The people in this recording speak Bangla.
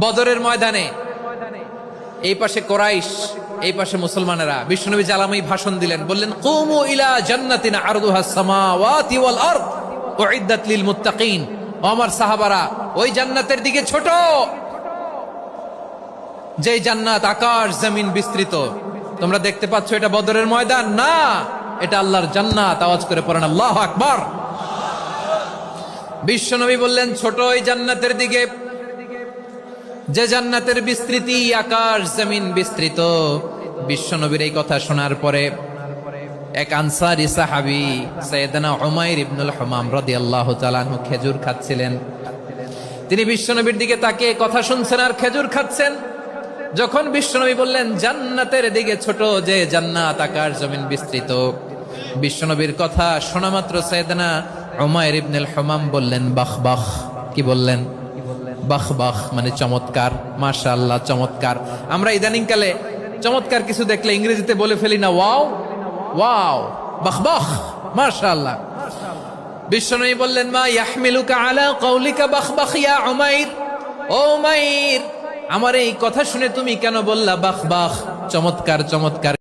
বদরের ময়দানে এই পাশে কোরাইশ, এই পাশে মুসলমানেরা। বিশ্বনবী জালামাই ভাষণ দিলেন, বললেন কুমু ইলা জান্নাতিন আরদুহাস সামাওয়াতি ওয়াল আরদ উইদ্দাত লিল মুত্তাকিন। ও আমার সাহাবারা, ওই জান্নাতের দিকে ছোট, যে জান্নাত আকাশ জমিন বিস্তৃত। তোমরা দেখতে পাচ্ছ এটা বদরের ময়দান না, এটা আল্লাহর জান্নাত। আওয়াজ করে পড়েন আল্লাহু আকবার। বিশ্বনবী বললেন ছোট ওই জান্নাতের দিকে, যে জান্নাতের বিস্তৃতি আকাশ জমিন বিস্তৃত। বিশ্বনবীর এই কথা শোনার পরে এক আনসারী সাহাবী সাইয়েদনা উমাইর ইবনুল হুমাম রাদিয়াল্লাহু তাআলা আনহু খেজুর খাচ্ছিলেন। তিনি বিশ্বনবীর দিকে তাকিয়ে কথা শুনছেন আর খেজুর খাচ্ছেন। যখন বিশ্বনবী বললেন জান্নাতের দিকে ছোট, যে জান্নাত আকাশ জমিন বিস্তৃত, বিশ্বনবীর কথা শোনা মাত্র সাইয়েদনা উমাইর ইবনুল হুমাম বললেন বাহ বাহ। কি বললেন? বাহ বাহ, মানে চমৎকার, মাশাআল্লাহ, চমৎকার। আমরা ইদানিং কালে চমৎকার কিছু দেখলে ইংরেজিতে বলে ফেলি না ওয়াও ওয়াও, বাহ বাহ, মাশাআল্লাহ। বিশ্বনবী বললেন মা ইয়াহমিলুকা আলা কওলিকা বাহ বাহ ইয়া উমাইর। ও উমাইর, আমার এই কথা শুনে তুমি কেন বললা বাহ বাহ, চমৎকার চমৎকার?